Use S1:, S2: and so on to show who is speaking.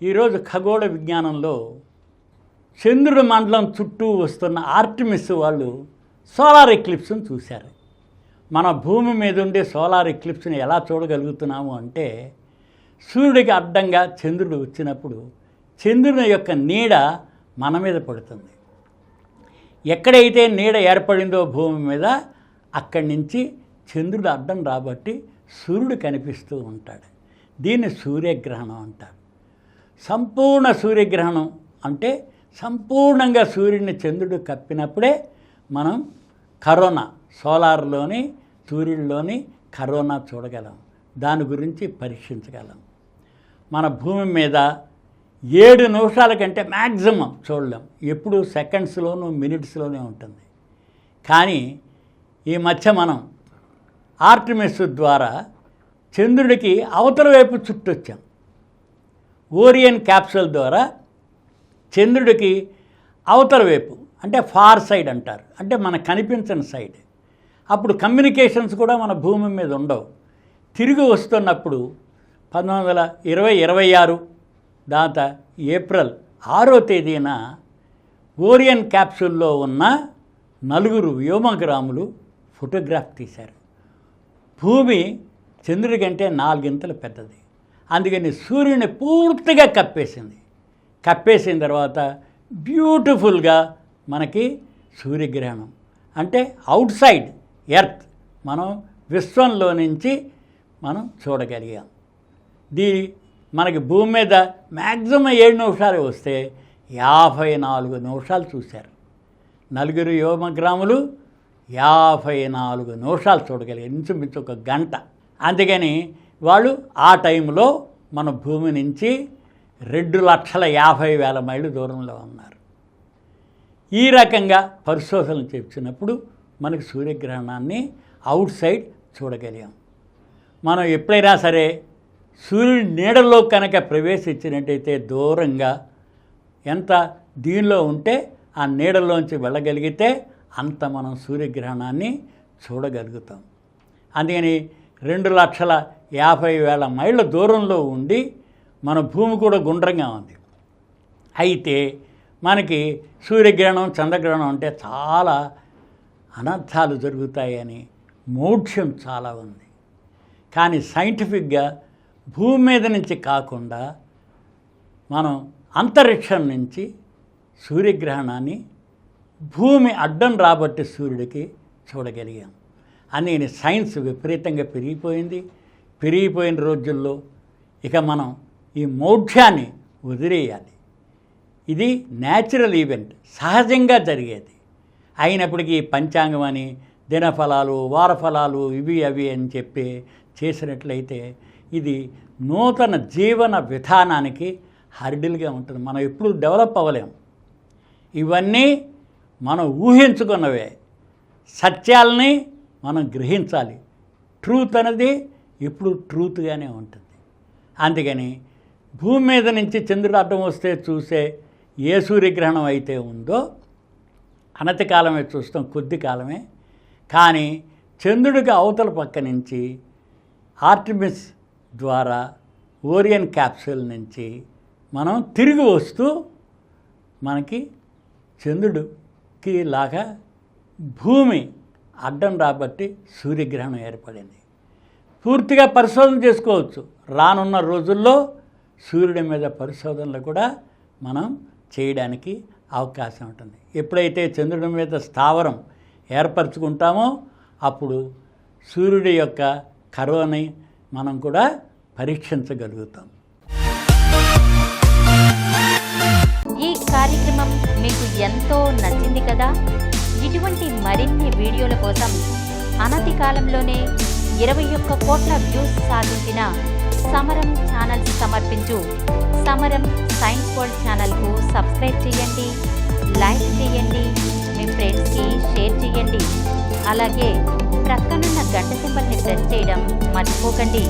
S1: ఈరోజు ఖగోళ విజ్ఞానంలో చంద్రుడి మండలం చుట్టూ వస్తున్న ఆర్టిమిస్ వాళ్ళు సోలార్ ఎక్లిప్స్ని చూశారు. మన భూమి మీద ఉండే సోలార్ ఎక్లిప్స్ని ఎలా చూడగలుగుతున్నాము అంటే, సూర్యుడికి అడ్డంగా చంద్రుడు వచ్చినప్పుడు చంద్రుని యొక్క నీడ మన మీద పడుతుంది. ఎక్కడైతే నీడ ఏర్పడిందో భూమి మీద అక్కడి నుంచి చంద్రుడు అడ్డం రాబట్టి సూర్యుడు కనిపిస్తూ ఉంటాడు. దీన్ని సూర్యగ్రహణం అంటారు. సంపూర్ణ సూర్యగ్రహణం అంటే సంపూర్ణంగా సూర్యుడిని చంద్రుడు కప్పినప్పుడే మనం కరోనా, సోలార్లోని సూర్యుడిలోని కరోనా చూడగలం, దాని గురించి పరీక్షించగలం. మన భూమి మీద 7 నిమిషాల కంటే మ్యాక్సిమం చూడలేం, ఎప్పుడు సెకండ్స్లోనూ మినిట్స్లోనే ఉంటుంది. కానీ ఈ మధ్య మనం ఆర్టిమిస్ ద్వారా చంద్రుడికి అవతల వైపు చుట్టొచ్చాం. ఓరియన్ క్యాప్సూల్ ద్వారా చంద్రుడికి అవతల వైపు అంటే ఫార్ సైడ్ అంటారు, అంటే మనకు కనిపించని సైడ్. అప్పుడు కమ్యూనికేషన్స్ కూడా మన భూమి మీద ఉండవు. తిరిగి వస్తున్నప్పుడు 1926 దాత ఏప్రిల్ 6వ తేదీన ఓరియన్ క్యాప్సూల్లో ఉన్న 4 వ్యోమగ్రాములు ఫోటోగ్రాఫ్ తీశారు. భూమి చంద్రుడి కంటే 4 ఇంతలు పెద్దది. అందుకని సూర్యుని పూర్తిగా కప్పేసిన తర్వాత బ్యూటిఫుల్గా మనకి సూర్యగ్రహణం అంటే అవుట్ సైడ్ ఎర్త్ మనం విశ్వంలో నుంచి మనం చూడగలిగాం. మనకి భూమి మీద మ్యాక్సిమం 7 నిమిషాలు వస్తే 54 నిమిషాలు చూశారు. 4 వ్యోమగ్రాములు 54 నిమిషాలు చూడగలిగారు, ఇంచుమించు 1 గంట. అందుకని వాళ్ళు ఆ టైంలో మన భూమి నుంచి 2,50,000 మైళ్ళు దూరంలో ఉన్నారు. ఈ రకంగా పరిశోధనలు చేసినప్పుడు మనకు సూర్యగ్రహణాన్ని అవుట్ సైడ్ చూడగలిగాం. మనం ఎప్పుడైనా సరే సూర్యుడి నీడలో కనుక ప్రవేశించినట్టయితే దూరంగా ఎంత దీనిలో ఉంటే ఆ నీడలోంచి వెళ్ళగలిగితే అంత మనం సూర్యగ్రహణాన్ని చూడగలుగుతాం. అందుకని 2,50,000 మైళ్ళ దూరంలో ఉండి మన భూమి కూడా గుండ్రంగా ఉంది. అయితే మనకి సూర్యగ్రహణం, చంద్రగ్రహణం అంటే చాలా అనర్థాలు జరుగుతాయని మోఢ్యం చాలా ఉంది. కానీ సైంటిఫిక్గా భూమి మీద నుంచి కాకుండా మనం అంతరిక్షం నుంచి సూర్యగ్రహణాన్ని భూమి అడ్డం రాబట్టి సూర్యుడికి చూడగలిగాం. అందుకని సైన్స్ విపరీతంగా పెరిగిపోయిన రోజుల్లో ఇక మనం ఈ మౌఢ్యాన్ని వదిలేయాలి. ఇది న్యాచురల్ ఈవెంట్, సహజంగా జరిగేది. అయినప్పటికీ పంచాంగం అని దినఫలాలు, వారఫలాలు, ఇవి అవి అని చెప్పి చేసినట్లయితే ఇది నూతన జీవన విధానానికి హర్డిల్గా ఉంటుంది. మనం ఎప్పుడు డెవలప్ అవ్వలేము. ఇవన్నీ మనం ఊహించుకున్నవే. సత్యాలని మనం గ్రహించాలి. ట్రూత్ అనేది ఎప్పుడు ట్రూత్గానే ఉంటుంది. అందుకని భూమి మీద నుంచి చంద్రుడు అడ్డం వస్తే చూసే ఏ సూర్యగ్రహణం అయితే ఉందో అనతి కాలమే చూస్తాం, కొద్ది కాలమే. కానీ చంద్రుడికి అవతల పక్క నుంచి ఆర్టిమిస్ ద్వారా ఓరియన్ క్యాప్సూల్ నుంచి మనం తిరిగి వస్తూ మనకి చంద్రుడికి లాగా భూమి అడ్డం రాబట్టి సూర్యగ్రహణం ఏర్పడింది. పూర్తిగా పరిశోధన చేసుకోవచ్చు. రానున్న రోజుల్లో సూర్యుడి మీద పరిశోధనలు కూడా మనం చేయడానికి అవకాశం ఉంటుంది. ఎప్పుడైతే చంద్రుడి మీద స్థావరం ఏర్పరచుకుంటామో అప్పుడు సూర్యుడి యొక్క కరోనాని మనం కూడా పరీక్షించగలుగుతాం.
S2: ఈ కార్యక్రమం మీకు ఎంతో నచ్చింది కదా. ఇటువంటి మరిన్ని వీడియోల కోసం అనతి కాలంలోనే 21 కోట్ల వ్యూస్ సాధించిన సమరం ఛానల్స్ సమర్పించు సమరం సైన్స్ వరల్డ్ ఛానల్కు సబ్స్క్రైబ్ చేయండి, లైక్ చేయండి, మీ ఫ్రెండ్స్కి షేర్ చేయండి. అలాగే ప్రక్కనున్న గంట సింబల్ని ప్రెస్ చేయడం మర్చిపోకండి.